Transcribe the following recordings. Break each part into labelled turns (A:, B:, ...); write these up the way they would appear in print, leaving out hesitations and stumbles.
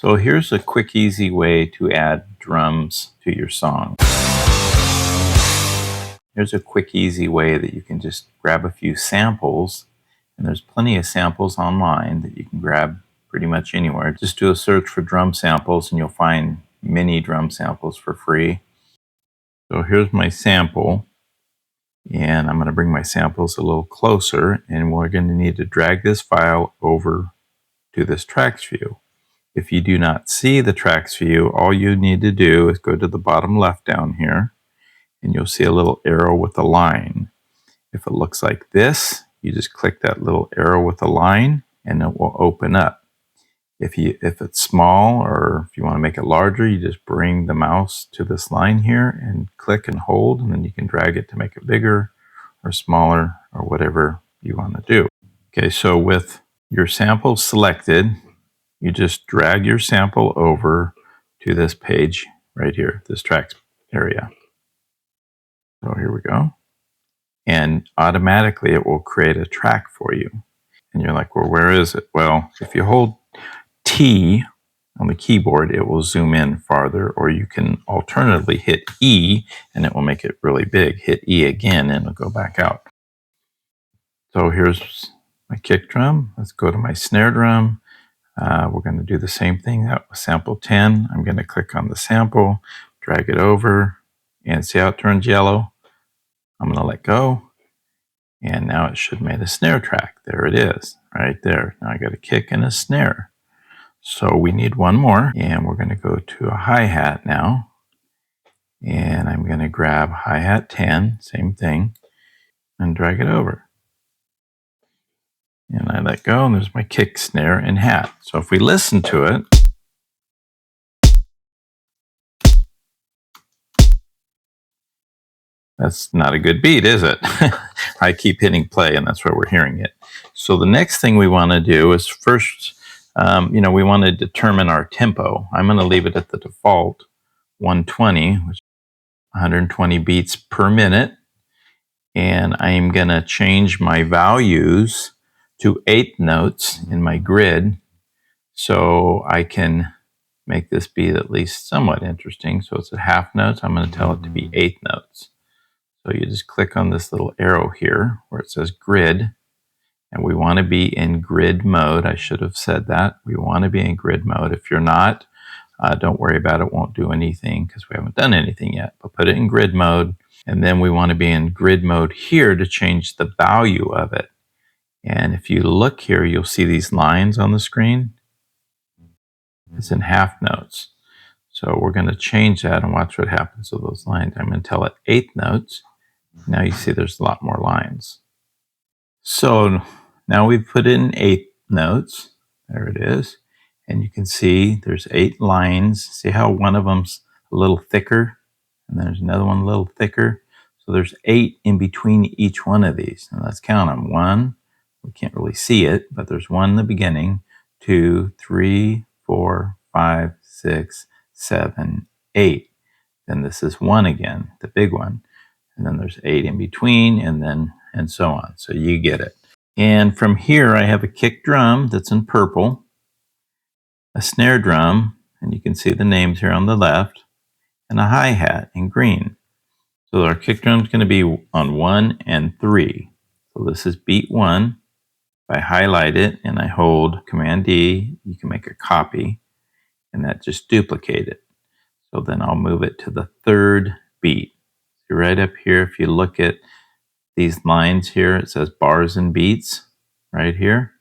A: So here's a quick, easy way to add drums to your song. Here's a quick, easy way that you can just grab a few samples, and there's plenty of samples online that you can grab pretty much anywhere. Just do a search for drum samples and you'll find many drum samples for free. So here's my sample, and I'm going to bring my samples a little closer, and we're going to need to drag this file over to this tracks view. If you do not see the tracks view, all you need to do is go to the bottom left down here, and you'll see a little arrow with a line. If it looks like this, you just click that little arrow with a line, and it will open up. If it's small, or if you want to make it larger, you just bring the mouse to this line here and click and hold, and then you can drag it to make it bigger or smaller or whatever you want to do. Okay, so with your sample selected, you just drag your sample over to this page right here, this tracks area. So here we go. And automatically it will create a track for you. And you're like, well, where is it? Well, if you hold T on the keyboard, it will zoom in farther, or you can alternatively hit E and it will make it really big. Hit E again and it'll go back out. So here's my kick drum. Let's go to my snare drum. We're going to do the same thing. That was sample 10. I'm going to click on the sample, drag it over, and see how it turns yellow. I'm going to let go, and now it should make a snare track. There it is, right there. Now I got a kick and a snare. So we need one more, and we're going to go to a hi-hat now. And I'm going to grab hi-hat 10, same thing, and drag it over. And I let go, and there's my kick, snare, and hat. So if we listen to it, that's not a good beat, is it? I keep hitting play, and that's where we're hearing it. So the next thing we want to do is first, we want to determine our tempo. I'm going to leave it at the default 120, which is 120 beats per minute. And I'm going to change my values to 8 notes in my grid so I can make this beat at least somewhat interesting. So it's at half notes. I'm going to tell it to be 8 notes. So you just click on this little arrow here where it says grid, and we want to be in grid mode. I should have said that. We want to be in grid mode. If you're not, don't worry about it. It won't do anything because we haven't done anything yet. But put it in grid mode, and then we want to be in grid mode here to change the value of it. And if you look here, you'll see these lines on the screen. It's in half notes. So we're going to change that and watch what happens to those lines. I'm going to tell it 8 notes. Now you see there's a lot more lines. So now we've put in 8 notes. There it is. And you can see there's 8 lines. See how one of them's a little thicker? And there's another one a little thicker. So there's 8 in between each one of these. And let's count them. 1, we can't really see it, but there's 1 in the beginning. 2, 3, 4, 5, 6, 7, 8. Then this is 1 again, the big one. And then there's 8 in between, and so on. So you get it. And from here, I have a kick drum that's in purple, a snare drum, and you can see the names here on the left, and a hi-hat in green. So our kick drum is going to be on 1 and 3. So this is beat 1. If I highlight it and I hold Command D, you can make a copy, and that just duplicate it. So then I'll move it to the 3rd beat. So right up here, if you look at these lines here, it says bars and beats right here.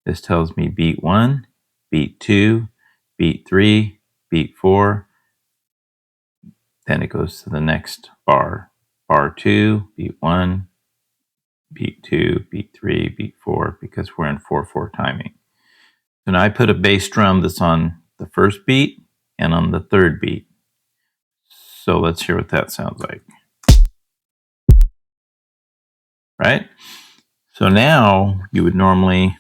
A: This tells me beat 1, beat 2, beat 3, beat 4. Then it goes to the next bar. Bar 2, beat 1, beat 2, beat 3, beat 4, because we're in 4/4 timing. So now I put a bass drum that's on the 1st beat and on the 3rd beat. So let's hear what that sounds like. Right? So now you would normally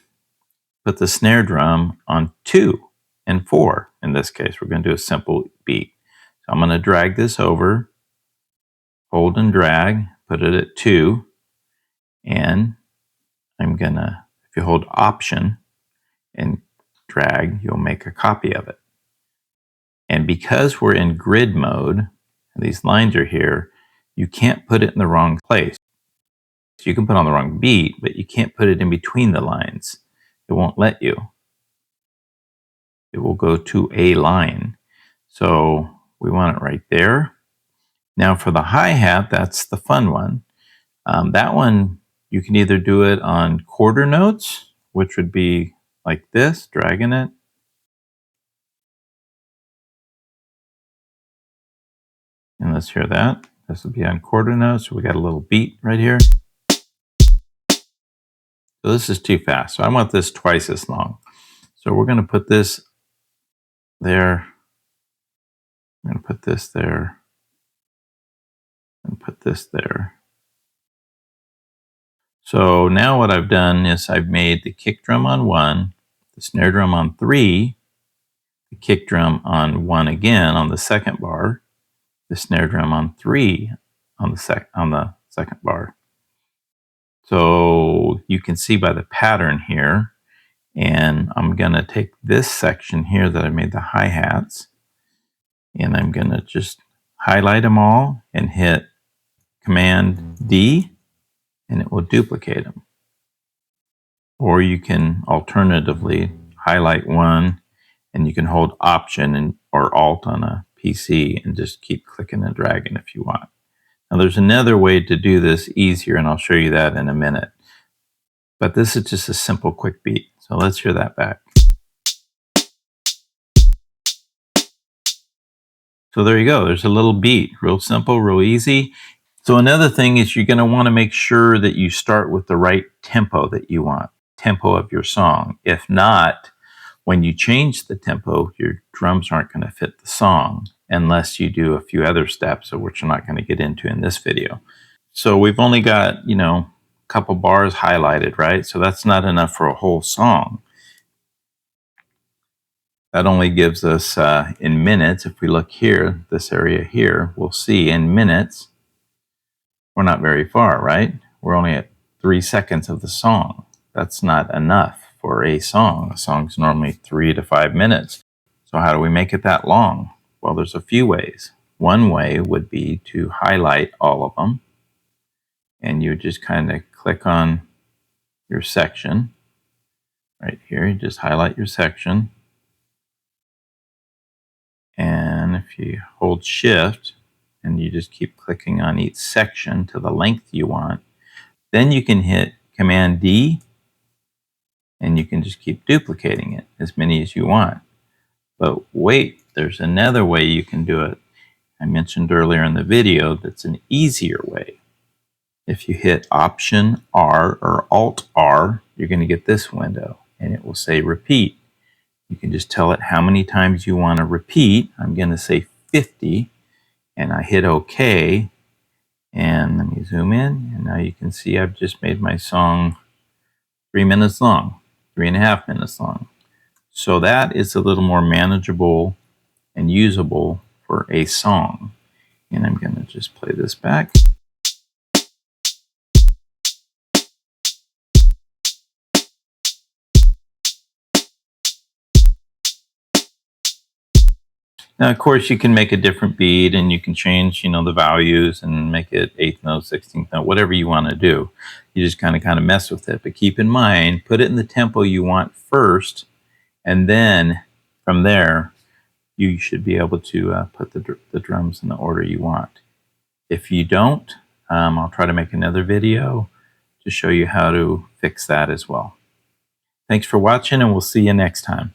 A: put the snare drum on 2 and 4. In this case, we're going to do a simple beat. So I'm going to drag this over, hold and drag, put it at 2, and if you hold Option and drag, you'll make a copy of it. And because we're in grid mode, and these lines are here, you can't put it in the wrong place. So you can put on the wrong beat, but you can't put it in between the lines. It won't let you. It will go to a line. So we want it right there. Now for the hi-hat, that's the fun one. That one, you can either do it on quarter notes, which would be like this, dragging it. And let's hear that. This would be on quarter notes. So we got a little beat right here. So this is too fast. So I want this twice as long. So we're going to put this there. I'm going to put this there. And put this there. So now what I've done is I've made the kick drum on 1, the snare drum on 3, the kick drum on 1 again on the second bar, the snare drum on 3 on the second bar. So you can see by the pattern here, and I'm going to take this section here that I made the hi-hats, and I'm going to just highlight them all and hit Command D, and it will duplicate them. Or you can alternatively highlight one, and you can hold Option or Alt on a PC and just keep clicking and dragging if you want. Now there's another way to do this easier, and I'll show you that in a minute. But this is just a simple quick beat. So let's hear that back. So there you go. There's a little beat. Real simple, real easy. So another thing is you're going to want to make sure that you start with the right tempo that you want, tempo of your song. If not, when you change the tempo, your drums aren't going to fit the song unless you do a few other steps, which I'm not going to get into in this video. So we've only got, a couple bars highlighted, right? So that's not enough for a whole song. That only gives us in minutes. If we look here, this area here, we'll see in minutes, we're not very far, right? We're only at 3 seconds of the song. That's not enough for a song. A song's normally 3 to 5 minutes. So how do we make it that long? Well, there's a few ways. One way would be to highlight all of them. And you just kind of click on your section. Right here, you just highlight your section. And if you hold Shift and you just keep clicking on each section to the length you want, then you can hit Command D and you can just keep duplicating it as many as you want. But wait, there's another way you can do it. I mentioned earlier in the video that's an easier way. If you hit Option R or Alt R, you're going to get this window and it will say repeat. You can just tell it how many times you want to repeat. I'm going to say 50, and I hit OK. And let me zoom in, and now you can see I've just made my song 3 minutes long, 3.5 minutes long. So that is a little more manageable and usable for a song. And I'm going to just play this back. Now, of course, you can make a different beat and you can change, the values and make it 8th note, 16th note, whatever you want to do. You just kind of mess with it. But keep in mind, put it in the tempo you want first, and then from there, you should be able to put the drums in the order you want. If you don't, I'll try to make another video to show you how to fix that as well. Thanks for watching, and we'll see you next time.